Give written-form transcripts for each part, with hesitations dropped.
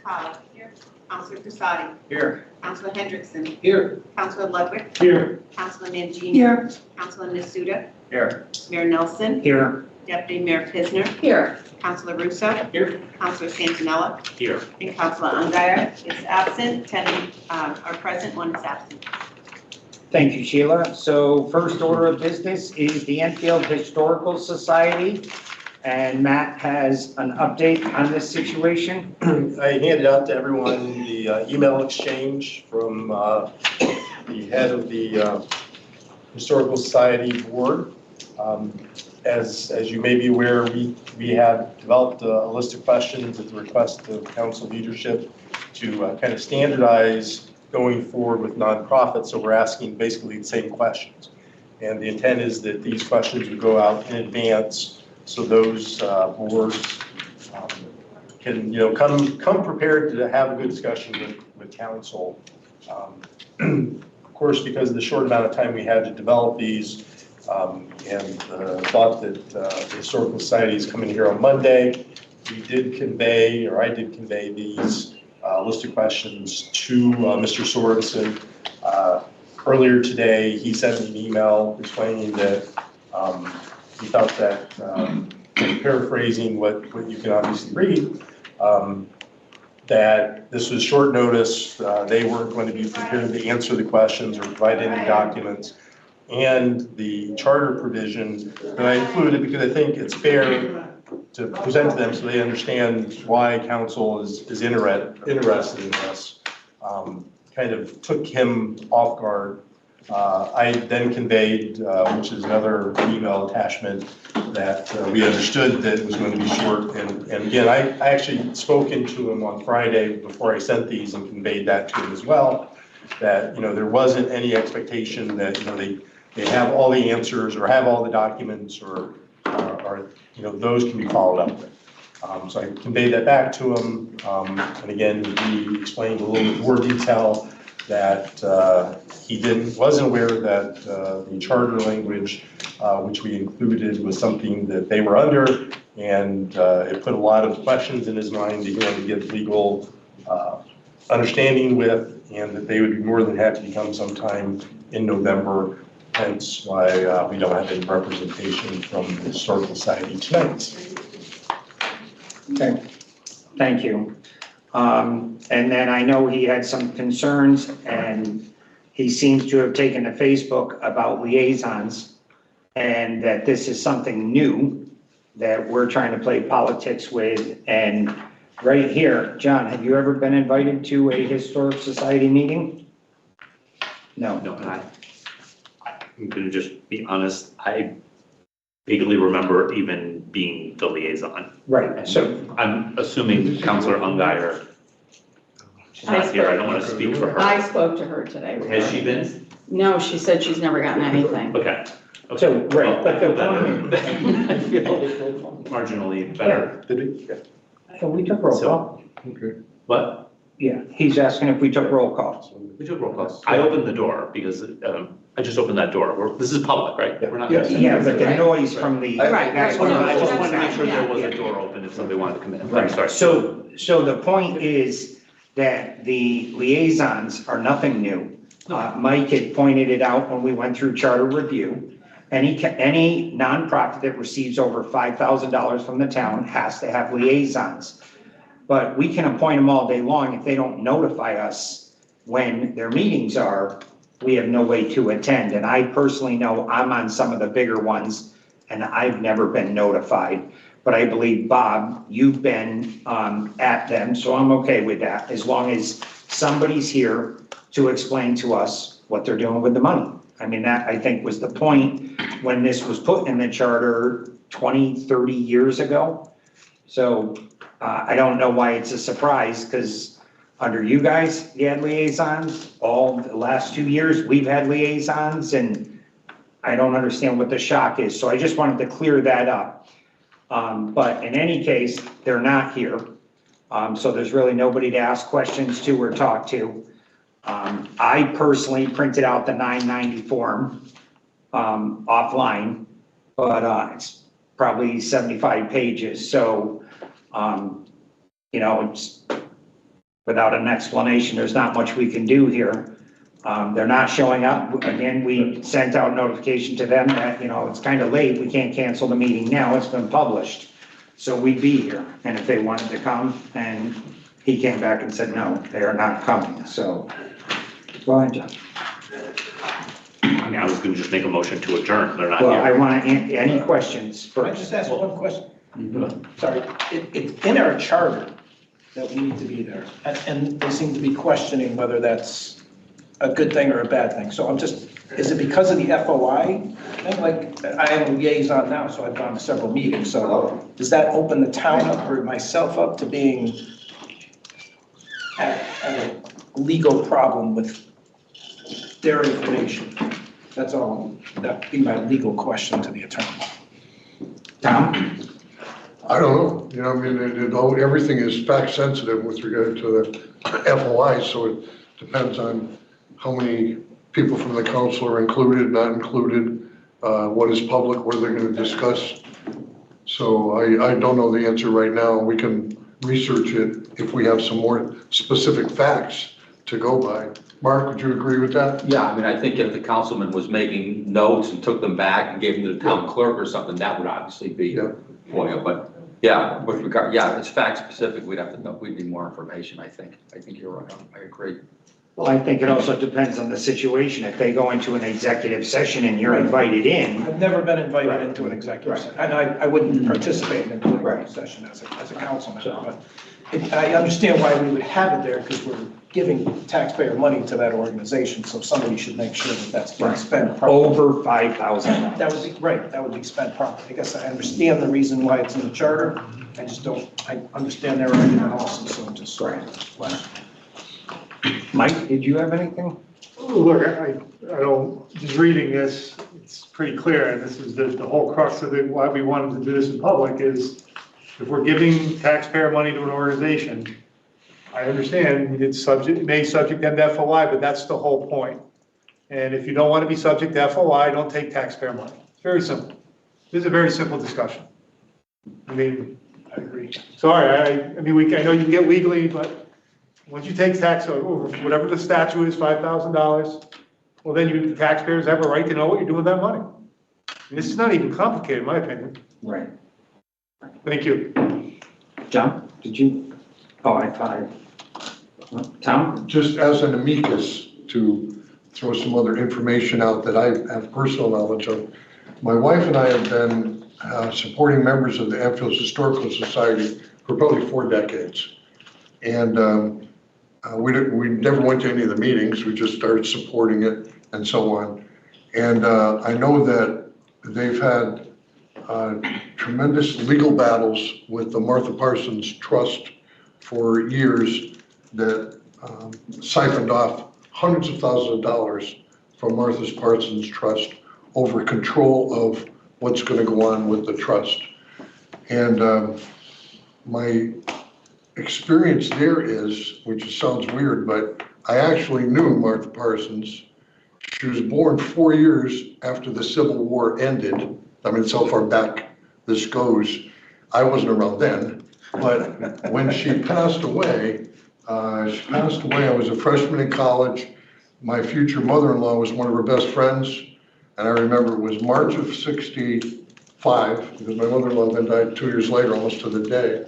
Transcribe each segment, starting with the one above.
Catala. Here. Councilor Crissati. Here. Councilor Hendrickson. Here. Councilor Ludwig. Here. Councilor Mangini. Here. Councilor Nasuda. Here. Mayor Nelson. Here. Deputy Mayor Pisner. Here. Councilor Russo. Here. Councilor Santinella. Here. And Councilor Ungary is absent. 10 are present, 1 is absent. Thank you, Sheila. So first order of business is the Enfield Historical Society. And Matt has an update on this situation. I handed out to everyone the email exchange from the head of the Historical Society Board. As you may be aware, we have developed a list of questions at the request of council leadership to kind of standardize going forward with nonprofits. So we're asking basically the same questions. And the intent is that these questions would go out in advance so those boards can, come prepared to have a good discussion with council. Of course, because of the short amount of time we had to develop these, and thought that the Historical Society is coming here on Monday, we did convey, or I did convey these list of questions to Mr. Sorensen. Earlier today, he sent me an email explaining that he felt that, paraphrasing what you can obviously read, that this was short notice. They weren't going to be prepared to answer the questions or provide any documents. And the charter provision that I included because I think it's fair to present to them so they understand why council is interested in this, kind of took him off guard. I then conveyed, which is another email attachment, that we understood that it was going to be short. And again, I actually spoken to him on Friday before I sent these and conveyed that to him as well, that, there wasn't any expectation that, they have all the answers or have all the documents or those can be followed up with. So I conveyed that back to him. And again, he explained a little bit more detail that he wasn't aware that the charter language, which we included, was something that they were under, and it put a lot of questions in his mind that he wanted to get legal understanding with, and that they would be more than happy to come sometime in November. Hence why we don't have any representation from the Historical Society tonight. Okay, thank you. And then I know he had some concerns and he seems to have taken to Facebook about liaisons and that this is something new that we're trying to play politics with. And right here, John, have you ever been invited to a Historic Society meeting? No. No, and I'm going to just be honest, I vaguely remember even being the liaison. Right, so I'm assuming Councilor Ungary, she's not here, I don't want to speak for her. I spoke to her today. Has she been? No, she said she's never gotten anything. Okay. So, right, but the point. I feel marginally better. So we took roll call. What? Yeah, he's asking if we took roll call. We took roll calls. I opened the door because I just opened that door. This is public, right? We're not. Yeah, but the noise from the. Right, that's right. what I just wanted to make That's sure there fine, was yeah. a door open if somebody wanted to come in. I'm Right, sorry. so the point is that the liaisons are nothing new. Mike had pointed it out when we went through charter review. Any nonprofit that receives over $5,000 from the town has to have liaisons. But we can appoint them all day long. If they don't notify us when their meetings are, we have no way to attend. And I personally know I'm on some of the bigger ones and I've never been notified. But I believe, Bob, you've been at them, so I'm okay with that, as long as somebody's here to explain to us what they're doing with the money. I mean, that, I think, was the point when this was put in the charter 20, 30 years ago. So I don't know why it's a surprise, because under you guys, you had liaisons. All the last 2 years, we've had liaisons, and I don't understand what the shock is. So I just wanted to clear that up. But in any case, they're not here. So there's really nobody to ask questions to or talk to. I personally printed out the 990 form offline, but it's probably 75 pages. So, it's without an explanation, there's not much we can do here. They're not showing up. Again, we sent out notification to them that, it's kind of late. We can't cancel the meeting now. It's been published. So we'd be here. And if they wanted to come, and he came back and said, no, they are not coming. So, go ahead, John. I mean, I was gonna just make a motion to adjourn, they're not Well, I here. want any questions Can I first. just ask one question? Sorry, it's in our charter that we need to be there, and they seem to be questioning whether that's a good thing or a bad thing. So is it because of the FOI thing? Like, I am a liaison now, so I've gone to several meetings, so does that open the town up or myself up to being at a legal problem with their information? That's all, that'd be my legal question to the attorney. Tom? I don't know, everything is fact sensitive with regard to the FOI, so it depends on how many people from the council are included, not included, what is public, what they're gonna discuss. So I don't know the answer right now. We can research it if we have some more specific facts to go by. Mark, would you agree with that? Yeah, I mean, I think if the councilman was making notes and took them back and gave them to the town clerk or something, that would obviously be Yeah. FOIA, but yeah, with regard, yeah, it's fact specific, we'd have to know, we'd need more information, I think. I think you're right, I agree. Well, I think it also depends on the situation. If they go into an executive session and you're invited in, I've never been invited into an executive session, and I wouldn't participate in an executive Right. session as a council member, but I understand why we would have it there, because we're giving taxpayer money to that organization, so somebody should make sure that that's being Right. spent properly. over $5,000. That would be, right, that would be spent properly. I guess I understand the reason why it's in the charter, I just don't, I understand their argument also, so I'm just. Right. Mike, did you have anything? Look, I don't, just reading this, it's pretty clear, and this is the whole crux of it, why we wanted to do this in public is if we're giving taxpayer money to an organization, I understand it may subject them to FOI, but that's the whole point. And if you don't want to be subject to FOI, don't take taxpayer money. It's very simple. This is a very simple discussion. I mean, I agree. sorry, I mean, I know you can get legally, but once you take tax over whatever the statute is, $5,000, well, then the taxpayers have a right to know what you're doing with that money. And this is not even complicated, in my opinion. Right. Thank you. John, did you? Oh, I thought Tom? Just as an amicus to throw some other information out that I have personal knowledge of. My wife and I have been supporting members of the Anfield Historical Society for probably 4 decades. And we never went to any of the meetings, we just started supporting it and so on. And I know that they've had tremendous legal battles with the Martha Parsons Trust for years that siphoned off hundreds of thousands of dollars from Martha Parsons Trust over control of what's going to go on with the trust. And my experience there is, which sounds weird, but I actually knew Martha Parsons. She was born 4 years after the Civil War ended. I mean, so far back this goes. I wasn't around then, but when she passed away, I was a freshman in college. My future mother-in-law was one of her best friends. And I remember it was March of '65, because my mother-in-law then died 2 years later, almost to the day.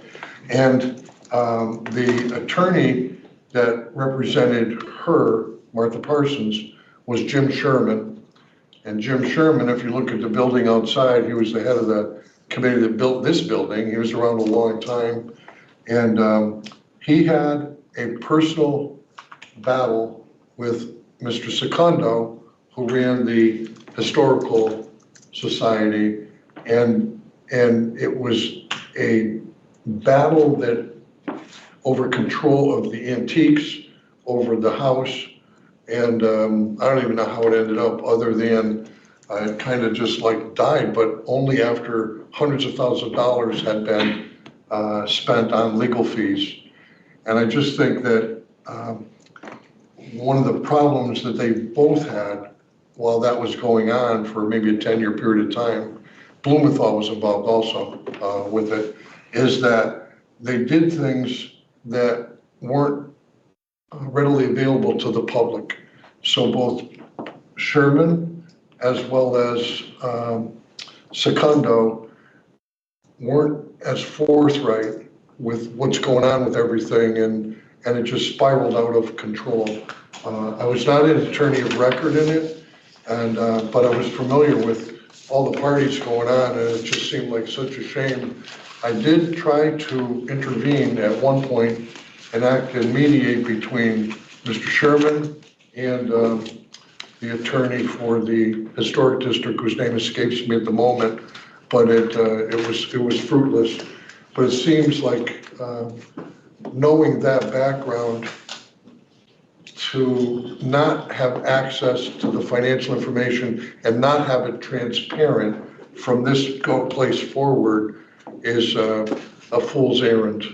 And the attorney that represented her, Martha Parsons, was Jim Sherman. And Jim Sherman, if you look at the building outside, he was the head of the committee that built this building. He was around a long time. And he had a personal battle with Mr. Secondo, who ran the Historical Society. And it was a battle that over control of the antiques, over the house. And I don't even know how it ended up, other than it kind of just like died, but only after hundreds of thousands of dollars had been spent on legal fees. And I just think that one of the problems that they both had while that was going on for maybe a 10-year period of time, Blumenthal was involved also with it, is that they did things that weren't readily available to the public. So both Sherman as well as Secondo weren't as forthright with what's going on with everything, and it just spiraled out of control. I was not an attorney of record in it, and but I was familiar with all the parties going on, and it just seemed like such a shame. I did try to intervene at one point and act and mediate between Mr. Sherman and the attorney for the historic district, whose name escapes me at the moment, but it was fruitless. But it seems like knowing that background, to not have access to the financial information and not have it transparent from this place forward is a fool's errand.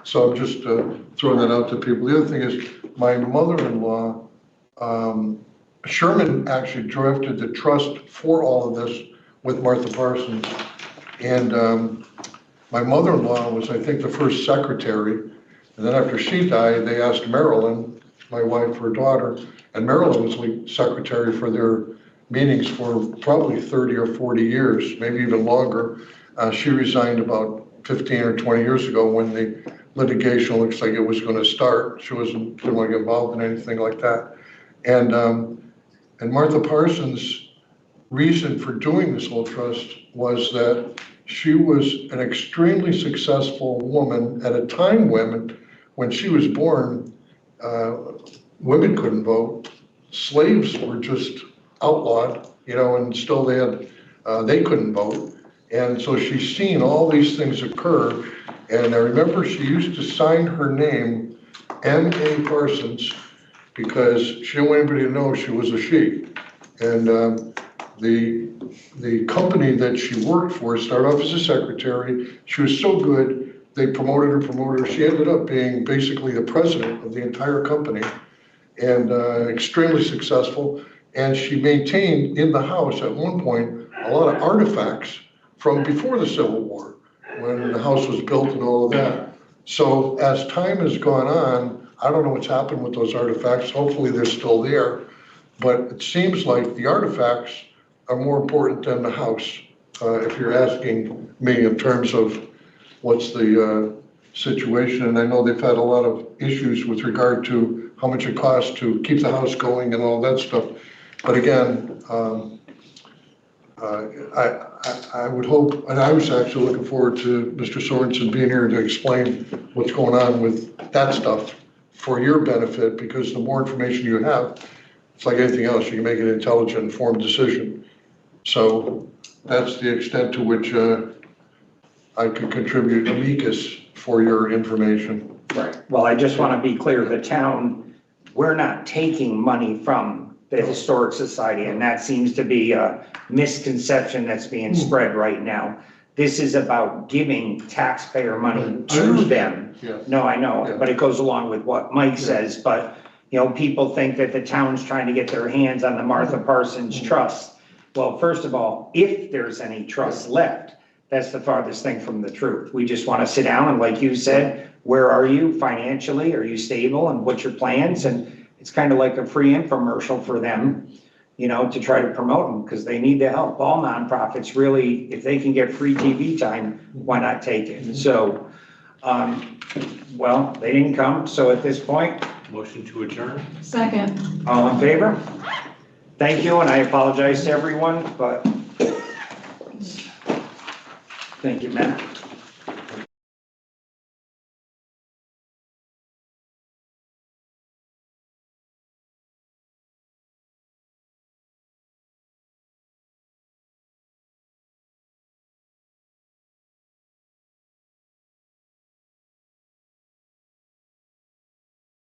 So I'm just throwing that out to people. The other thing is, my mother-in-law, Sherman actually drafted the trust for all of this with Martha Parsons. And my mother-in-law was, I think, the first secretary. And then after she died, they asked Marilyn, my wife, her daughter, and Marilyn was like secretary for their meetings for probably 30 or 40 years, maybe even longer. She resigned about 15 or 20 years ago when the litigation looks like it was going to start. She didn't want to get involved in anything like that. And Martha Parsons' reason for doing this whole trust was that she was an extremely successful woman at a time when she was born, women couldn't vote, slaves were just outlawed, and still they couldn't vote. And so she's seen all these things occur. And I remember she used to sign her name, M.A. Parsons, because she didn't want anybody to know she was a she. And the company that she worked for started off as a secretary. She was so good, they promoted her. She ended up being basically the president of the entire company, and extremely successful. And she maintained in the house at one point a lot of artifacts from before the Civil War, when the house was built and all of that. So as time has gone on, I don't know what's happened with those artifacts. Hopefully they're still there. But it seems like the artifacts are more important than the house, if you're asking me in terms of what's the situation. And I know they've had a lot of issues with regard to how much it costs to keep the house going and all that stuff. But again, I would hope, and I was actually looking forward to Mr. Sorensen being here to explain what's going on with that stuff for your benefit, because the more information you have, it's like anything else, you can make an intelligent, informed decision. So that's the extent to which I could contribute amicus for your information. Right. Well, I just want to be clear, the town, we're not taking money from the Historic Society, and that seems to be a misconception that's being spread right now. This is about giving taxpayer money to them. Yeah. No, I know, Yeah. but it goes along with what Mike says, but people think that the town's trying to get their hands on the Martha Parsons Trust. Well, first of all, if there's any trust left, that's the farthest thing from the truth. We just want to sit down and, like you said, where are you financially? Are you stable? And what's your plans? And it's kind of like a free infomercial for them, to try to promote them, because they need the help. All nonprofits really, if they can get free TV time, why not take it? So, well, they didn't come. So at this point, Motion to adjourn? Second. all in favor? Thank you, and I apologize to everyone, but thank you, Matt.